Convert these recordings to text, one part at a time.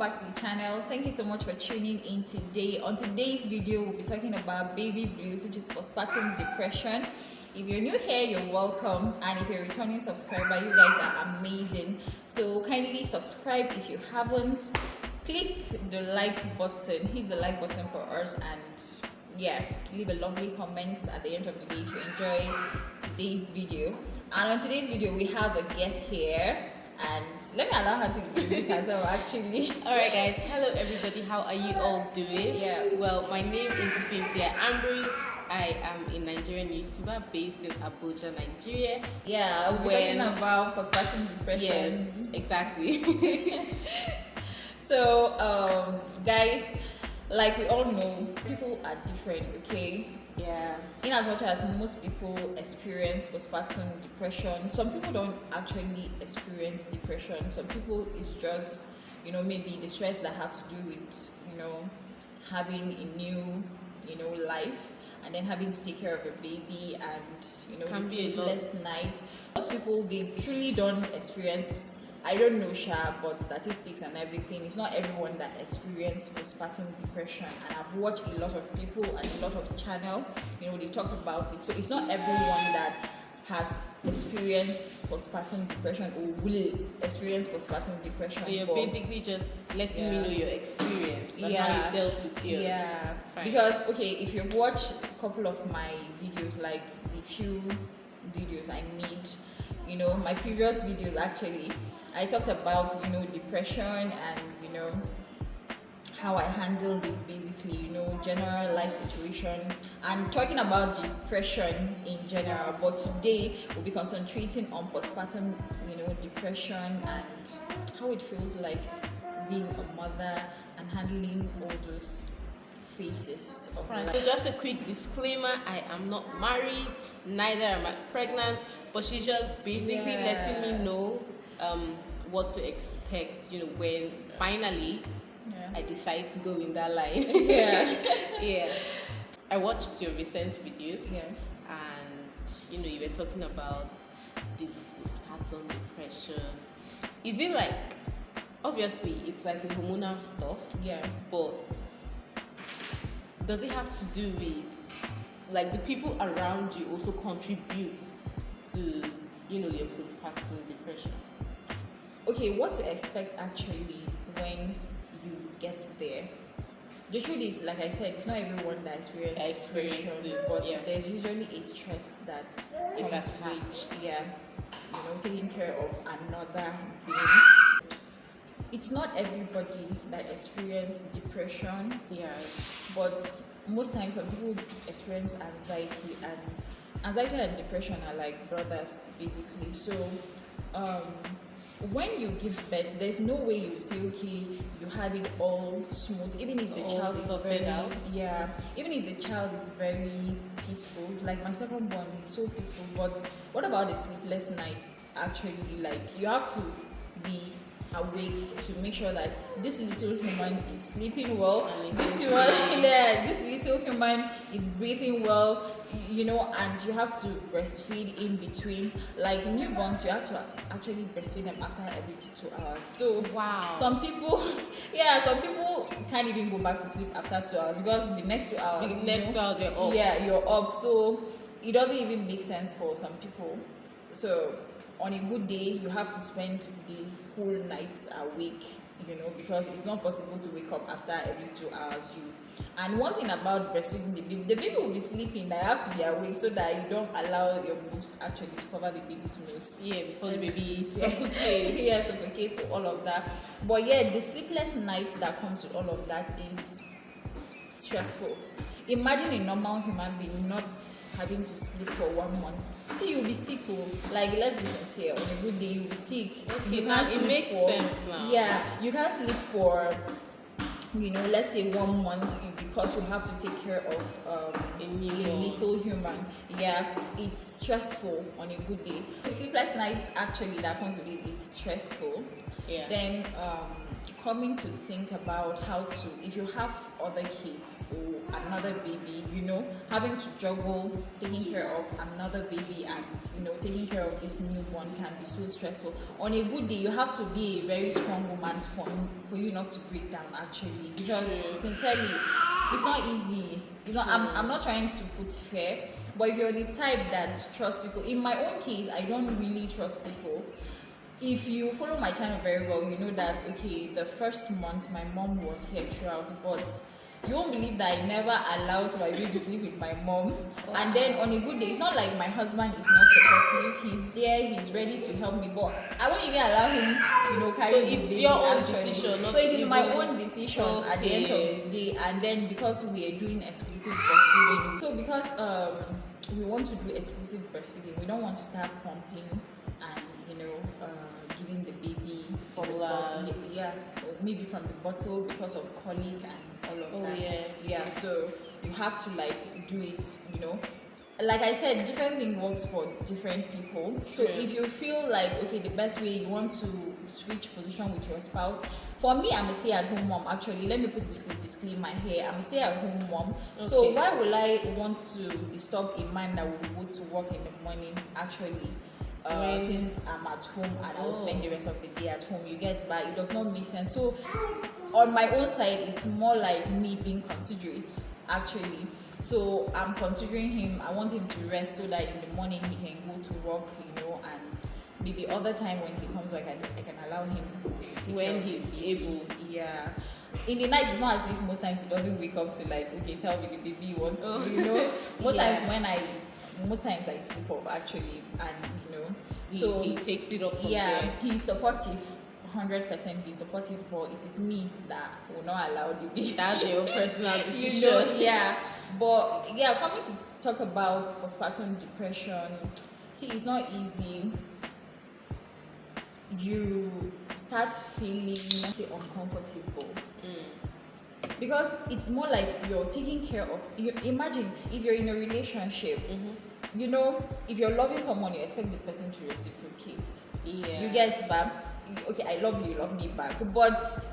back to the channel. Thank you so much for tuning in today. On today's video, we'll be talking about baby blues, which is postpartum depression. If you're new here, you're welcome, and if you're a returning subscriber, you guys are amazing. So kindly subscribe if you haven't. Click the like button, hit the like button for us, and yeah, leave a lovely comment at the end of the day if you enjoy today's video. And on today's video, we have a guest here. And let me allow her to introduce herself actually. Alright guys, hello everybody, how are you all doing? Yeah. Well, my name is CYNTHIA AMBROSE. I am a Nigerian YouTuber based in Abuja, Nigeria. Yeah, we'll be talking about postpartum depression. Yes, exactly. So, guys, like we all know, people are different, okay? Yeah. In as much as most people experience postpartum depression, some people don't actually experience depression. Some people it's just, maybe the stress that has to do with, having a new, life, and then having to take care of a baby and, Can the be a sleepless night. Most people, they truly don't experience, I don't know, but statistics and everything, it's not everyone that experiences postpartum depression. And I've watched a lot of people and a lot of channel, they talk about it. So it's not everyone that has experienced postpartum depression or will experience postpartum depression. So you're basically just letting me know your experience and how you dealt with yours. Yeah. Fine. Because, okay, if you've watched a couple of my videos, like the few videos I made, my previous videos actually, I talked about, depression and, how I handled it basically, general life situation and talking about depression in general. But today we'll be concentrating on postpartum, depression and how it feels like being a mother and handling all those phases of life. So just a quick disclaimer, I am not married, neither am I pregnant, but she's just basically letting me know what to expect, when finally I decide to go in that line. Yeah. I watched your recent videos and you were talking about this postpartum depression. Is it like, obviously it's like the hormonal stuff, but does it have to do with like the people around you also contribute to your postpartum depression? Okay, what to expect actually when you get there? The truth is, like I said, it's not everyone that experiences depression, but there's usually a stress that comes with, taking care of another being. It's not everybody that experiences depression, but most times some people experience anxiety, and anxiety and depression are like brothers basically. So when you give birth, there's no way you say, okay, you have it all smooth, even if the child is very even if the child is very peaceful. Like my second born is so peaceful, but what about the sleepless nights? Actually, like you have to be awake to make sure that this little human is sleeping well, this little human is breathing well, and you have to breastfeed in between. Like newborns, you have to actually breastfeed them after every 2 hours. So some people can't even go back to sleep after 2 hours because the next 2 hours they're up. You're up. So it doesn't even make sense for some people. So on a good day, you have to spend the whole night awake, because it's not possible to wake up after every 2 hours. And one thing about breastfeeding the baby will be sleeping. They have to be awake so that you don't allow your boobs actually to cover the baby's nose. Before the baby suffocates. Suffocate, all of that. But the sleepless nights that comes with all of that is stressful. Imagine a normal human being not having to sleep for 1 month. See, you'll be sick. Like, let's be sincere. On a good day, you'll be sick. Okay, it makes sense now. Yeah, you can't sleep for let's say 1 month, because you have to take care of a little human. Yeah, it's stressful on a good day. The sleepless night actually that comes with it is stressful. Yeah. Then coming to think about how to, if you have other kids or another baby, having to juggle taking care of another baby and taking care of this newborn can be so stressful. On a good day, you have to be a very strong woman for you not to break down, actually, because sincerely, it's not easy. I'm not trying to put fear, but if you're the type that trusts people, in my own case, I don't really trust people. If you follow my channel very well, you know that, okay, the first month my mom was here throughout, but you won't believe that I never allowed my baby to sleep with my mom. And then on a good day, it's not like my husband is not supportive. He's there, he's ready to help me, but I won't even allow him, carry the baby. So it's your own decision. So it is my own decision at the end of the day. And then because we are doing exclusive breastfeeding, so because we want to do exclusive breastfeeding, we don't want to start pumping and giving the baby formula, or maybe from the bottle because of colic and all of that. So you have to do it, like I said, different thing works for different people. So if you feel like, okay, the best way, you want to switch position with your spouse. For me, I'm a stay-at-home mom. Actually, let me put this disclaimer here. I'm a stay-at-home mom. So why will I want to disturb a man that will go to work in the morning, actually? Since I'm at home and I will spend the rest of the day at home, you get, but it does not make sense. So on my own side, it's more like me being considerate, actually. So I'm considering him. I want him to rest so that in the morning he can go to work, and maybe other time when he comes back, I can allow him to take when he's able. Yeah. In the night, it's not as if most times he doesn't wake up to okay, tell me the baby wants to, most times I sleep off, actually, and so he takes it up from there. He's supportive, 100%. He's supportive, but it is me that will not allow the baby. That's your personal decision. But coming to talk about postpartum depression, see, it's not easy. You start feeling, uncomfortable. Because it's more like you're taking care of imagine if you're in a relationship, if you're loving someone, you expect the person to reciprocate. You get back, okay, I love you love me back, but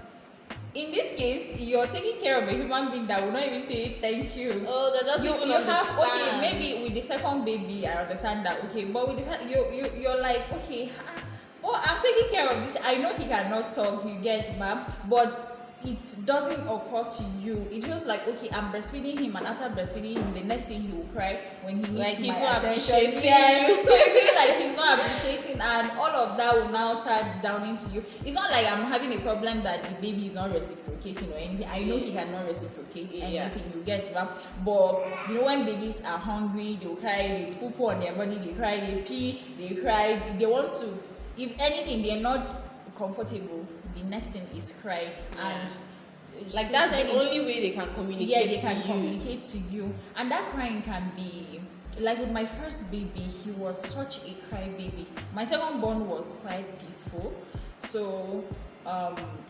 in this case, you're taking care of a human being that will not even say thank you. That doesn't even understand. Okay, maybe with the second baby, I understand that, okay, but with the you're like, okay, I'm taking care of this. I know he cannot talk, you get, but it doesn't occur to you. It feels like, okay, I'm breastfeeding him, and after breastfeeding him, the next thing he will cry when he needs my attention. So I feel like he's not appreciating, and all of that will now start downing to you. It's not like I'm having a problem that the baby is not reciprocating or anything. I know he cannot reciprocate anything, you get, but when babies are hungry, they'll cry, they poop on their body, they cry, they pee, they cry, they want to, if anything, they're not comfortable. The next thing is cry, and that's the only way they can communicate. Yeah, they can communicate to you, and that crying can be like with my first baby. He was such a cry baby. My second born was quite peaceful, so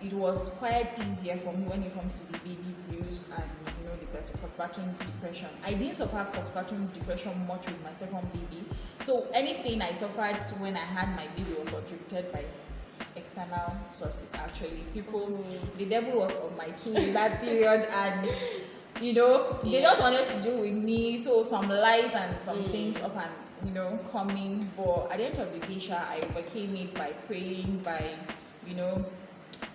it was quite easier for me when it comes to the baby blues and the postpartum depression. I didn't suffer postpartum depression much with my second baby, so anything I suffered when I had my baby was contributed by external sources. Actually, the devil was on my case that period, and they just wanted to do with me, so some lies and some things up and coming, but at the end of the day, I overcame it by praying, by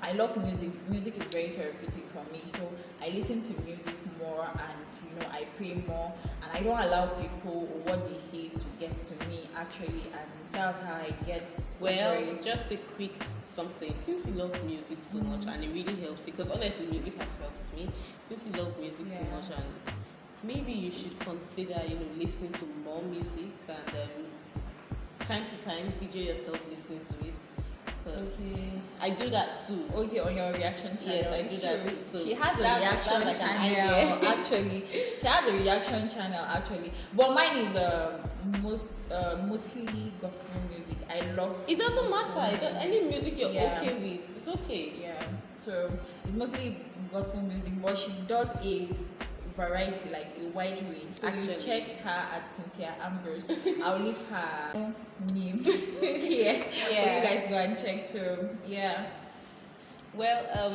I love music. Music is very therapeutic for me, so I listen to music more, and I pray more, and I don't allow people or what they say to get to me, actually, and that's how I get. Just a quick something. Since you love music so much, and it really helps you, because honestly, music has helped me. Since you love music so much, and maybe you should consider, listening to more music, and time to time, video yourself listening to it. Okay. I do that too. Okay, on your reaction channel. Yes, I do that too. So she has a reaction channel, actually. She has a reaction channel, actually. But mine is mostly gospel music. I love. It doesn't gospel matter. music. Any music you're Yeah. okay with, it's okay. Yeah, so it's mostly gospel music, but she does a variety, like a wide range. So you Actually. check her at CYNTHIA AMBROSE. I'll leave her name here for you guys go and check. So yeah. Well,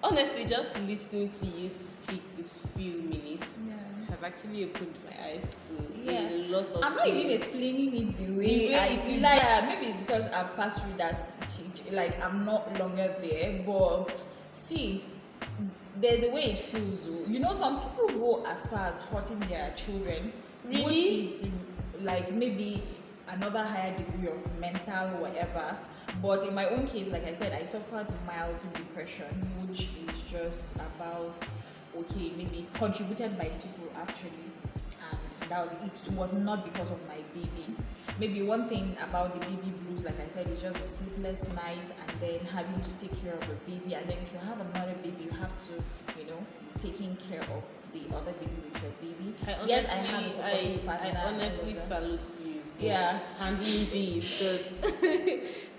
honestly, just listening to you speak these few minutes has actually opened my eyes to a lot of I'm not things. even explaining it the way The way I it feel. is. Like, yeah, maybe it's because I've passed through that stage. Like I'm not longer there, but see, there's a way it feels. You know, some people go as far as hurting their children, which Really? is like maybe another higher degree of mental whatever. But in my own case, like I said, I suffered mild depression, which is just about maybe contributed by people actually, and that was it. It was not because of my baby. Maybe one thing about the baby blues, like I said, is just the sleepless nights and then having to take care of a baby, and then if you have another baby, you have to, be taking care of the other baby with your baby. Yes, I have a supportive partner. I honestly salute you for Yeah. handling this, because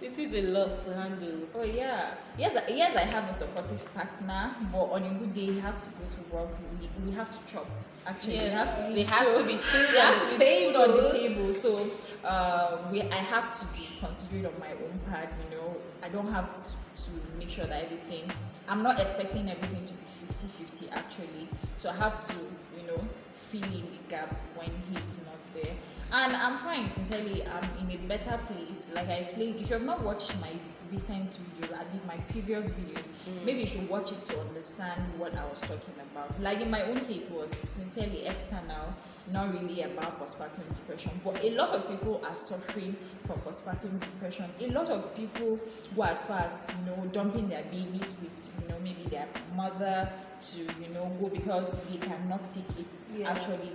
this is a lot to handle. Oh yeah, yes, I have a supportive partner, but on a good day, he has to go to work. We have to chop. Actually, Yes, we have to. they eat. have So to be food there on has the to be food on the table. table. So I have to be considerate of my own part. I don't have to make sure that everything. I'm not expecting everything to be 50-50 actually. So I have to, fill in the gap when he's not there. And I'm fine, sincerely, I'm in a better place. Like I explained, if you have not watched my recent videos, I mean my previous videos, maybe you should watch it to understand what I was talking about. Like in my own case, it was sincerely external, not really about postpartum depression. But a lot of people are suffering from postpartum depression. A lot of people go as far as, dumping their babies with, maybe their mother to, go because they cannot take it. Yeah. Actually,